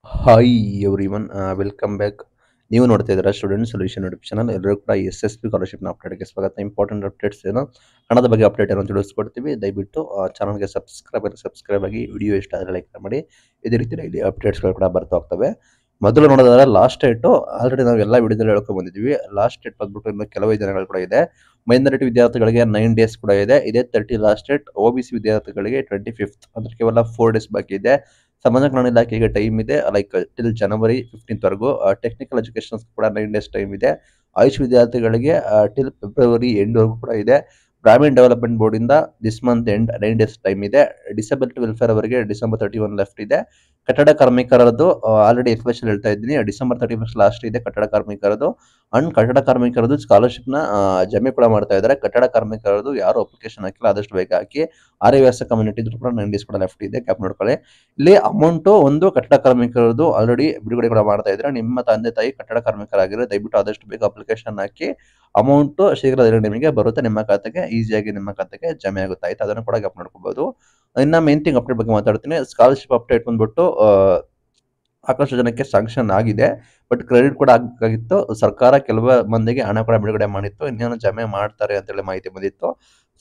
Hi everyone welcome back. ನೀವು ನೋಡ್ತಾ ಇದ್ದೀರಾ ಸ್ಟೂಡೆಂಟ್ ಸೊಲ್ಯೂಷನ್ ಯೂಟ್ಯೂಬ್ ಚಾನಲ್. ಎಲ್ಲರೂ ಕೂಡ SSB ಸ್ಕಾಲರ್ಶಿಪ್ನ ಅಪ್ಡೇಟ್ಗೆ ಸ್ವಾಗತ. ಇಂಪಾರ್ಟೆಂಟ್ ಅಪ್ಡೇಟ್ಸ್ ಏನು, ಹಣದ ಬಗ್ಗೆ ಅಪ್ಡೇಟ್ ಏನೋ ತಿಳಿಸ್ಕೊಡ್ತೀವಿ. ದಯವಿಟ್ಟು ಚಾನಲ್ಗೆ ಸಬ್ಸ್ಕ್ರೈಬ್ ಆಗಿ. ವಿಡಿಯೋ ಇಷ್ಟ ಆದರೆ ಲೈಕ್ ಮಾಡಿ. ಇದೇ ರೀತಿ ಇಲ್ಲಿ ಅಪ್ಡೇಟ್ಸ್ಗಳು ಕೂಡ ಬರ್ತಾ ಹೋಗ್ತವೆ. ಮೊದಲು ನೋಡೋದಾದ್ರೆ ಲಾಸ್ಟ್ ಡೇಟು ಆಲ್ರೆಡಿ ನಾವು ಎಲ್ಲ ವಿಡಿಯೋದಲ್ಲಿ ಹೇಳ್ಕೊಂಡು ಬಂದಿದ್ವಿ. ಲಾಸ್ಟ್ ಡೇಟ್ ಬಂದ್ಬಿಟ್ಟು ಇನ್ನು ಕೆಲವೇ ದಿನಗಳು ಕೂಡ ಇದೆ. ಮೈನಾರಿಟಿ ವಿದ್ಯಾರ್ಥಿಗಳಿಗೆ 9 ಡೇಸ್ ಕೂಡ ಇದೆ. ಇದೇ 30 ಲಾಸ್ಟ್ ಡೇಟ್. OBC ವಿದ್ಯಾರ್ಥಿಗಳಿಗೆ 25th ಅಂದ್ರೆ ಕೇವಲ 4 ಡೇಸ್ ಬಾಕಿ ಇದೆ. ಸಮಾಜ ಕಲ್ಯಾಣ ಇಲಾಖೆಗೆ ಟೈಮ್ ಇದೆ ಲೈಕ್ ಟಿಲ್ ಜನವರಿ 15th ವರೆಗೂ. ಟೆಕ್ನಿಕಲ್ ಎಜುಕೇಶನ್ ಕೂಡ 9 ಡೇಸ್ ಟೈಮ್ ಇದೆ. ಆಯುಷ್ ವಿದ್ಯಾರ್ಥಿಗಳಿಗೆ ಟಿಲ್ ಫೆಬ್ರವರಿ ಎಂಡ್ ವರೆಗೂ ಕೂಡ ಇದೆ. ಗ್ರಾಮೀಣ ಡೆವಲಪ್ಮೆಂಟ್ ಬೋರ್ಡ್ ಇಂದ this month end 9 days time ಇದೆ. ಡಿಸಬಿಲಿಟಿ ವೆಲ್ಫೇರ್ ಅವರಿಗೆ ಡಿಸೆಂಬರ್ 31 ಲೆಫ್ಟ್ ಇದೆ. ಕಟ್ಟಡ ಕಾರ್ಮಿಕರದ್ದು ಆಲ್ರೆಡಿ ಎಸ್ಪೆಷಲ್ ಹೇಳ್ತಾ ಇದ್ದೀನಿ, ಡಿಸೆಂಬರ್ 31 ಲಾಸ್ಟ್ ಇದೆ ಕಟ್ಟಡ ಕಾರ್ಮಿಕರದ್ದು. ಅಂಡ್ ಕಟ್ಟಡ ಕಾರ್ಮಿಕರದ್ದು ಸ್ಕಾಲರ್ಶಿಪ್ ನ ಜಮೆ ಕೂಡ ಮಾಡ್ತಾ ಇದ್ದಾರೆ. ಕಟ್ಟಡ ಕಾರ್ಮಿಕರದ್ದು ಯಾರು ಅಪ್ಲಿಕೇಶನ್ ಹಾಕಿಲ್ಲ ಆದಷ್ಟು ಬೇಗ ಹಾಕಿ. RAS ಕಮ್ಯುನಿಟಿ ಇದ್ರು ಕೂಡ 9 ಡೇಸ್ ಕೂಡ ಲೆಫ್ಟ್ ಇದೆ. ಕ್ಯಾಪ್ ನೋಡ್ಕೊಳ್ಳಿ. ಇಲ್ಲಿ ಅಮೌಂಟ್ ಒಂದು ಕಟ್ಟಡ ಕಾರ್ಮಿಕರದ್ದು ಆಲ್ರೆಡಿ ಬಿಡುಗಡೆ ಕೂಡ ಮಾಡ್ತಾ ಇದ್ರೆ, ನಿಮ್ಮ ತಂದೆ ತಾಯಿ ಕಟ್ಟಡ ಕಾರ್ಮಿಕರಾಗಿದ್ರೆ ದಯವಿಟ್ಟು ಆದಷ್ಟು ಬೇಗ ಅಪ್ಲಿಕೇಶನ್ ಹಾಕಿ. ಅಮೌಂಟ್ ಶೀಘ್ರದಲ್ಲೇ ನಿಮಗೆ ಬರುತ್ತೆ, ನಿಮ್ಮ ಖಾತೆಗೆ ಈಸಿಯಾಗಿ ನಿಮ್ಮ ಖಾತೆಗೆ ಜಮೆ ಆಗುತ್ತೆ. ಆಯ್ತು, ಅದನ್ನು ಕೂಡ ಗ್ಯಾಪ್ ನೋಡ್ಕೋಬಹುದು. ಇನ್ನ ಮೇನ್ ಥಿಂಗ್ ಅಪ್ಡೇಟ್ ಬಗ್ಗೆ ಮಾತಾಡ್ತೀನಿ. ಸ್ಕಾಲರ್ಶಿಪ್ ಅಪ್ಡೇಟ್ ಬಂದ್ಬಿಟ್ಟು ಸಾಕಷ್ಟು ಜನಕ್ಕೆ ಸ್ಯಾಂಕ್ಷನ್ ಆಗಿದೆ, ಬಟ್ ಕ್ರೆಡಿಟ್ ಕೂಡ ಆಗಬೇಕಾಗಿತ್ತು. ಸರ್ಕಾರ ಕೆಲವು ಮಂದಿಗೆ ಹಣ ಕೂಡ ಬಿಡುಗಡೆ ಮಾಡಿತ್ತು, ಇನ್ನೇನು ಜಮೆ ಮಾಡ್ತಾರೆ ಅಂತೇಳಿ ಮಾಹಿತಿ ಬಂದಿತ್ತು.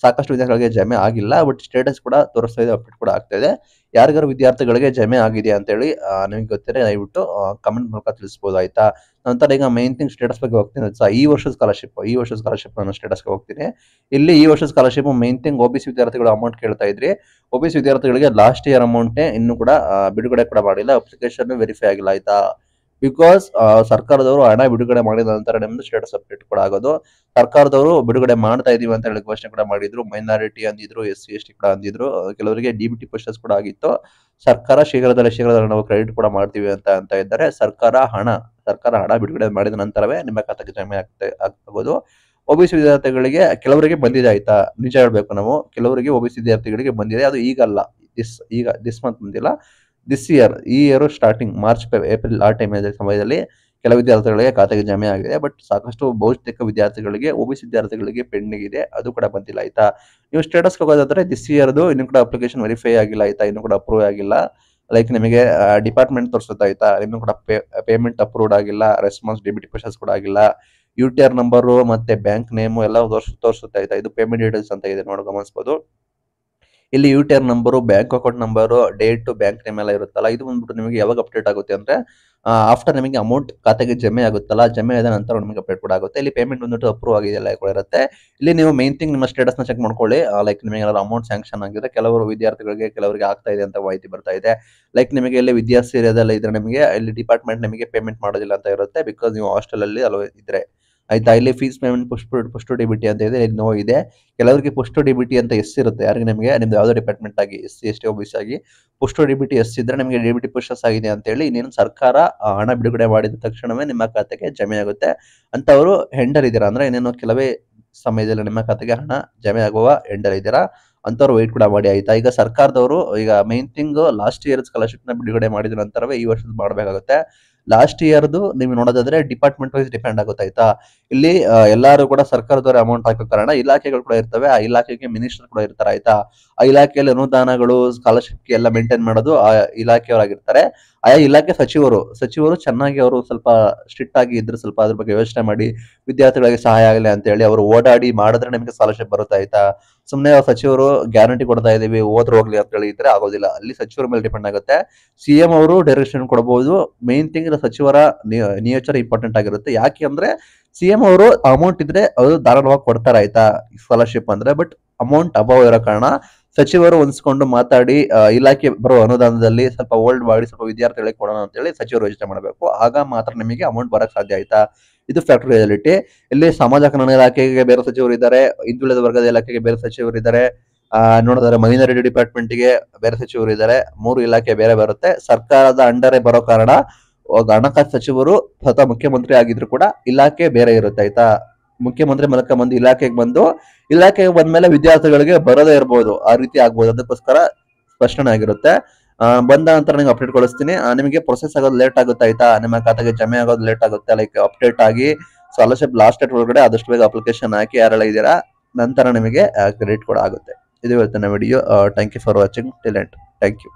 ಸಾಕಷ್ಟು ವಿದ್ಯಾರ್ಥಿಗಳಿಗೆ ಜಮೆ ಆಗಿಲ್ಲ, ಬಟ್ ಸ್ಟೇಟಸ್ ಕೂಡ ತೋರಿಸ್ತಾ ಇದೆ, ಅಪ್ಡೇಟ್ ಕೂಡ ಆಗ್ತಾ ಇದೆ. ಯಾರಿಗಾರು ವಿದ್ಯಾರ್ಥಿಗಳಿಗೆ ಜಮೆ ಆಗಿದೆ ಅಂತೇಳಿ ನಿಮಗೆ ಗೊತ್ತಿದೆ ದಯವಿಟ್ಟು ಕಮೆಂಟ್ ಮೂಲಕ ತಿಳಿಸಬಹುದು. ಆಯ್ತಾ, ನಂತರ ಈಗ ಮೈನ್ ಥಿಂಗ್ ಸ್ಟೇಟಸ್ ಬಗ್ಗೆ ಹೋಗ್ತೀನಿ. ಈ ವರ್ಷದ ಸ್ಕಾಲರ್ಶಿಪ್ ನಾನು ಸ್ಟೇಟಸ್ಗೆ ಹೋಗ್ತೀನಿ. ಇಲ್ಲಿ ಈ ವರ್ಷದ ಸ್ಕಾಲರ್ಶಿಪ್ ಮೈನ್ ಥಿಂಗ್ OBC ವಿದ್ಯಾರ್ಥಿಗಳು ಅಮೌಂಟ್ ಕೇಳ್ತಾ ಇದ್ರಿ. OBC ವಿದ್ಯಾರ್ಥಿಗಳಿಗೆ ಲಾಸ್ಟ್ ಇಯರ್ ಅಮೌಂಟ್ ಇನ್ನು ಕೂಡ ಬಿಡುಗಡೆ ಕೂಡ ಮಾಡಿಲ್ಲ, ಅಪ್ಲಿಕೇಶನ್ ವೆರಿಫೈ ಆಗಿಲ್ಲ. ಆಯ್ತಾ, ಬಿಕಾಸ್ ಸರ್ಕಾರದವರು ಹಣ ಬಿಡುಗಡೆ ಮಾಡಿದ ನಂತರ ನಿಮ್ದು ಸ್ಟೇಟಸ್ ಅಪ್ಡೇಟ್ ಕೂಡ ಆಗೋದು. ಸರ್ಕಾರದವರು ಬಿಡುಗಡೆ ಮಾಡ್ತಾ ಇದೀವಿ ಅಂತ ಹೇಳಿ ಘೋಷಣೆ ಕೂಡ ಮಾಡಿದ್ರು. ಮೈನಾರಿಟಿ ಅಂದಿದ್ರು, SC ST ಕೂಡ ಅಂದಿದ್ರು, ಕೆಲವರಿಗೆ DBT ಪೋಸ್ಟರ್ಸ್ ಕೂಡ ಆಗಿತ್ತು. ಸರ್ಕಾರ ಶೀಘ್ರದಲ್ಲೇ ನಾವು ಕ್ರೆಡಿಟ್ ಕೂಡ ಮಾಡ್ತೀವಿ ಅಂತ ಇದ್ದಾರೆ. ಸರ್ಕಾರ ಹಣ ಬಿಡುಗಡೆ ಮಾಡಿದ ನಂತರವೇ ನಿಮ್ಮ ಖಾತೆಗೆ ಜಮೆ ಆಗೋದು. OBC ವಿದ್ಯಾರ್ಥಿಗಳಿಗೆ ಕೆಲವರಿಗೆ ಬಂದಿದೆ. ಆಯ್ತಾ, ನಿಜ ಹೇಳ್ಬೇಕು, ನಾವು ಕೆಲವರಿಗೆ OBC ವಿದ್ಯಾರ್ಥಿಗಳಿಗೆ ಬಂದಿದೆ. ಅದು ಈಗಲ್ಲ, ದಿಸ್ ಮಂತ್ ಬಂದಿಲ್ಲ, ದಿಸ್ ಇಯರ್, ಈ ಇಯರ್ ಸ್ಟಾರ್ಟಿಂಗ್ ಮಾರ್ಚ್ ಏಪ್ರಿಲ್ ಆ ಸಮಯದಲ್ಲಿ ಕೆಲವು ವಿದ್ಯಾರ್ಥಿಗಳಿಗೆ ಖಾತೆಗೆ ಜಮೆ ಆಗಿದೆ. ಬಟ್ ಸಾಕಷ್ಟು ಬಹುತೇಕ ವಿದ್ಯಾರ್ಥಿಗಳಿಗೆ OBC ವಿದ್ಯಾರ್ಥಿಗಳಿಗೆ ಪೆಂಡಿಂಗ್ ಇದೆ, ಅದು ಕೂಡ ಬಂದಿಲ್ಲ. ಆಯ್ತಾ, ನೀವು ಸ್ಟೇಟಸ್ ಹೋಗೋದಾದ್ರೆ ದಿಸ್ ಇಯರ್ದು ಇನ್ನು ಕೂಡ ಅಪ್ಲಿಕೇಶನ್ ವೆರಿಫೈ ಆಗಿಲ್ಲ. ಆಯ್ತಾ, ಇನ್ನು ಕೂಡ ಅಪ್ರೂವ್ ಆಗಿಲ್ಲ. ಲೈಕ್ ನಿಮಗೆ ಡಿಪಾರ್ಟ್ಮೆಂಟ್ ತೋರಿಸುತ್ತೆ. ಆಯ್ತಾ, ಇನ್ನು ಕೂಡ ಪೇಮೆಂಟ್ ಅಪ್ರೂವ್ಡ್ ಆಗಿಲ್ಲ. ರೆಸ್ಪಾನ್ಸ್ DBT ಪೋಸ್ಟರ್ಸ್ ಕೂಡ ಆಗಿಲ್ಲ. UTR ನಂಬರು ಮತ್ತೆ ಬ್ಯಾಂಕ್ ನೇಮು ಎಲ್ಲ ತೋರಿಸುತ್ತೆ. ಆಯ್ತಾ, ಇದು ಪೇಮೆಂಟ್ ಡೀಟೇಲ್ಸ್ ಅಂತ ಇದೆ, ನೋಡಿ ಗಮನಿಸಬಹುದು. ಇಲ್ಲಿ UTR number, bank account number, date, bank name ಎಲ್ಲ ಇರುತ್ತಲ್ಲ, ಇದು ಬಂದ್ಬಿಟ್ಟು ನಿಮಗೆ ಯಾವಾಗ ಅಪ್ಡೇಟ್ ಆಗುತ್ತೆ ಅಂದ್ರೆ ಆಫ್ಟರ್ ನಿಮಗೆ ಅಮೌಂಟ್ ಖಾತೆಗೆ ಜಮೆ ಆಗುತ್ತಲ್ಲ, ಜಮೆ ಆದ ನಂತರ ನಿಮಗೆ ಅಪ್ಡೇಟ್ ಕೂಡ ಆಗುತ್ತೆ. ಇಲ್ಲಿ ಪೇಮೆಂಟ್ ಬಂದ್ಬಿಟ್ಟು ಅಪ್ರೂವ್ ಆಗಿದೆಯಲ್ಲ ಕೂಡ ಇರುತ್ತೆ. ಇಲ್ಲಿ ನೀವು ಮೇನ್ ಥಿಂಗ್ ನಿಮ್ಮ ಸ್ಟೇಟಸ್ ನ ಚೆಕ್ ಮಾಡ್ಕೊಳ್ಳಿ. ಲೈಕ್ ನಿಮಗೆ ಏನಾದ್ರು ಅಮೌಂಟ್ ಸ್ಯಾಂಕ್ಷನ್ ಆಗಿದೆ, ಕೆಲವರು ವಿದ್ಯಾರ್ಥಿಗಳಿಗೆ ಕೆಲವರಿಗೆ ಆಗ್ತಾ ಇದೆ ಅಂತ ಮಾಹಿತಿ ಬರ್ತಾ ಇದೆ. ಲೈಕ್ ನಿಮಗೆ ಇಲ್ಲಿ ವಿದ್ಯಾರ್ಥಿಯದಲ್ಲ ಇದ್ರೆ ನಿಮಗೆ ಇಲ್ಲಿ ಡಿಪಾರ್ಟ್ಮೆಂಟ್ ನಿಮಗೆ ಪೇಮೆಂಟ್ ಮಾಡೋದಿಲ್ಲ ಅಂತ ಇರುತ್ತೆ, ಬಿಕಾಸ್ ನೀವು ಹಾಸ್ಟೆಲ್ ಅಲ್ಲಿ ಅಲ್ವ ಇದ್ರೆ. ಆಯ್ತಾ, ಇಲ್ಲಿ ಫೀಸ್ ಪೇಮೆಂಟ್ ಪುಷ್ಟು DBT ಅಂತ ಇದೆ, ನೋ ಇದೆ. ಕೆಲವರಿಗೆ ಪುಷ್ಟು DBT ಅಂತ ಇರುತ್ತೆ, ಯಾರಿಗೆ ನಿಮಗೆ ನಿಮ್ದು ಯಾವುದೋ ಡಿಪಾರ್ಟ್ಮೆಂಟ್ ಆಗಿ SC ST OBC ಆಗಿ ಪುಷ್ಟು DBT ಇದ್ರೆ ನಿಮಗೆ DBT ಪುಷಸ್ ಆಗಿದೆ ಅಂತ ಹೇಳಿ ಇನ್ನೇನು ಸರ್ಕಾರ ಹಣ ಬಿಡುಗಡೆ ಮಾಡಿದ ತಕ್ಷಣವೇ ನಿಮ್ಮ ಖಾತೆಗೆ ಜಮೆ ಆಗುತ್ತೆ ಅಂತವರು ಹೆಂಡರ್ ಇದ್ದೀರಾ ಅಂದ್ರೆ ಇನ್ನೇನು ಕೆಲವೇ ಸಮಯದಲ್ಲಿ ನಿಮ್ಮ ಖಾತೆಗೆ ಹಣ ಜಮೆ ಆಗುವ ಹೆಂಡರ್ ಇದ್ದೀರಾ ಅಂತವ್ರು ವೆಯ್ಟ್ ಕೂಡ ಮಾಡಿ. ಆಯ್ತಾ, ಈಗ ಸರ್ಕಾರದವರು ಈಗ main thing last year scholarship ನ ಬಿಡುಗಡೆ ಮಾಡಿದ ನಂತರವೇ ಈ ವರ್ಷದ ಮಾಡಬೇಕಾಗುತ್ತೆ. ಲಾಸ್ಟ್ ಇಯರ್ದು ನೀವು ನೋಡೋದಾದ್ರೆ ಡಿಪಾರ್ಟ್ಮೆಂಟ್ ವೈಸ್ ಡಿಪೆಂಡ್ ಆಗುತ್ತೆ. ಆಯ್ತಾ, ಇಲ್ಲಿ ಎಲ್ಲರೂ ಕೂಡ ಸರ್ಕಾರದವರ ಅಮೌಂಟ್ ಹಾಕೋ ಕಾರಣ ಇಲಾಖೆಗಳು ಕೂಡ ಇರ್ತವೆ, ಆ ಇಲಾಖೆಗೆ ಮಿನಿಸ್ಟರ್ ಕೂಡ ಇರ್ತಾರೆ. ಆಯ್ತಾ, ಆ ಇಲಾಖೆಯಲ್ಲಿ ಅನುದಾನಗಳು ಸ್ಕಾಲರ್ಶಿಪ್ ಎಲ್ಲ ಮೇಂಟೈನ್ ಮಾಡೋದು ಆ ಇಲಾಖೆಯವರಾಗಿರ್ತಾರೆ. ಆಯಾ ಇಲಾಖೆ ಸಚಿವರು ಚೆನ್ನಾಗಿ ಅವರು ಸ್ವಲ್ಪ ಸ್ಟ್ರಿಕ್ಟ್ ಆಗಿ ಇದ್ರೆ ಸ್ವಲ್ಪ ಅದ್ರ ಬಗ್ಗೆ ಯೋಚನೆ ಮಾಡಿ ವಿದ್ಯಾರ್ಥಿಗಳಿಗೆ ಸಹಾಯ ಆಗಲಿ ಅಂತ ಹೇಳಿ ಅವರು ಓಡಾಡಿ ಮಾಡಿದ್ರೆ ನಿಮಗೆ ಸ್ಕಾಲರ್ಶಿಪ್ ಬರುತ್ತೆ. ಆಯ್ತಾ, ಸುಮ್ಮನೆ ಸಚಿವರು ಗ್ಯಾರಂಟಿ ಕೊಡ್ತಾ ಇದೀವಿ ಹೋದ್ರೆ ಹೋಗ್ಲಿ ಅಂತ ಹೇಳಿ ಇದ್ರೆ ಆಗೋದಿಲ್ಲ. ಅಲ್ಲಿ ಸಚಿವರ ಮೇಲೆ ಡಿಪೆಂಡ್ ಆಗುತ್ತೆ. CM ಅವರು ಡೈರೆಕ್ಷನ್ ಕೊಡಬಹುದು. ಮೇನ್ ಥಿಂಗ್ ಸಚಿವರ ನಿಯೋಜನೆ ಇಂಪಾರ್ಟೆಂಟ್ ಆಗಿರುತ್ತೆ. ಯಾಕೆ ಅಂದ್ರೆ CM ಅವರು ಅಮೌಂಟ್ ಇದ್ರೆ ಅದು ಧಾರಾಳವಾಗಿ ಕೊಡ್ತಾರೆ. ಆಯ್ತಾ, ಸ್ಕಾಲರ್ಶಿಪ್ ಅಂದ್ರೆ, ಬಟ್ ಅಮೌಂಟ್ ಅಭಾವ ಇರೋ ಕಾರಣ ಸಚಿವರು ಹೊಂದಿಸ್ಕೊಂಡು ಮಾತಾಡಿ ಇಲಾಖೆ ಬರೋ ಅನುದಾನದಲ್ಲಿ ಸ್ವಲ್ಪ ಹೋಲ್ಡ್ ಮಾಡಿ ಸ್ವಲ್ಪ ವಿದ್ಯಾರ್ಥಿಗಳಿಗೆ ಕೊಡೋಣ ಅಂತ ಹೇಳಿ ಸಚಿವರು ಯೋಚನೆ ಮಾಡಬೇಕು. ಆಗ ಮಾತ್ರ ನಿಮಗೆ ಅಮೌಂಟ್ ಬರಕ್ ಸಾಧ್ಯ. ಆಯ್ತಾ, ಇದು ಫ್ಯಾಕ್ಟರ್ ರಿಯಾಲಿಟಿ. ಇಲ್ಲಿ ಸಮಾಜ ಕಲ್ಯಾಣ ಇಲಾಖೆಗೆ ಬೇರೆ ಸಚಿವರು ಇದ್ದಾರೆ, ಹಿಂದುಳಿದ ವರ್ಗದ ಇಲಾಖೆಗೆ ಬೇರೆ ಸಚಿವರು ಇದ್ದಾರೆ. ನೋಡಿದ್ರೆ ಮೈನಾರಿಟಿ ಡಿಪಾರ್ಟ್ಮೆಂಟ್ ಗೆ ಬೇರೆ ಸಚಿವರು ಇದ್ದಾರೆ. 3 ಇಲಾಖೆ ಬೇರೆ ಬರುತ್ತೆ. ಸರ್ಕಾರದ ಅಂಡರೇ ಬರೋ ಕಾರಣ ಹಣಕಾಸು ಸಚಿವರು ಸ್ವತಃ ಮುಖ್ಯಮಂತ್ರಿ ಆಗಿದ್ರು ಕೂಡ ಇಲಾಖೆ ಬೇರೆ ಇರುತ್ತೆ. ಆಯ್ತಾ, ಮುಖ್ಯಮಂತ್ರಿ ಮೂಲಕ ಬಂದು ಇಲಾಖೆಗೆ ಬಂದ್ಮೇಲೆ ವಿದ್ಯಾರ್ಥಿಗಳಿಗೆ ಬರದೇ ಇರಬಹುದು, ಆ ರೀತಿ ಆಗ್ಬೋದು. ಅದಕ್ಕೋಸ್ಕರ ಸ್ಪಷ್ಟನೆ ಆಗಿರುತ್ತೆ. ಬಂದ ನಂತರ ನಿಮ್ಗೆ ಅಪ್ಡೇಟ್ ಕಳಿಸ್ತೀನಿ. ನಿಮಗೆ ಪ್ರೊಸೆಸ್ ಆಗೋದು ಲೇಟ್ ಆಗುತ್ತೆ. ಆಯ್ತಾ, ನಿಮ್ಮ ಖಾತೆಗೆ ಜಮೆ ಆಗೋದು ಲೇಟ್ ಆಗುತ್ತೆ. ಲೈಕ್ ಅಪ್ಡೇಟ್ ಆಗಿ ಸ್ಕಾಲರ್ಶಿಪ್ ಲಾಸ್ಟ್ ಡೇಟ್ ಒಳಗಡೆ ಆದಷ್ಟು ಬೇಗ ಅಪ್ಲಿಕೇಶನ್ ಹಾಕಿ ಯಾರೆಲ್ಲ ಇದ್ದೀರಾ, ನಂತರ ನಿಮಗೆ ಕ್ರೆಡಿಟ್ ಕೂಡ ಆಗುತ್ತೆ. ಇದು ಇವತ್ತಿನ video. Thank you for watching till end. Thank you.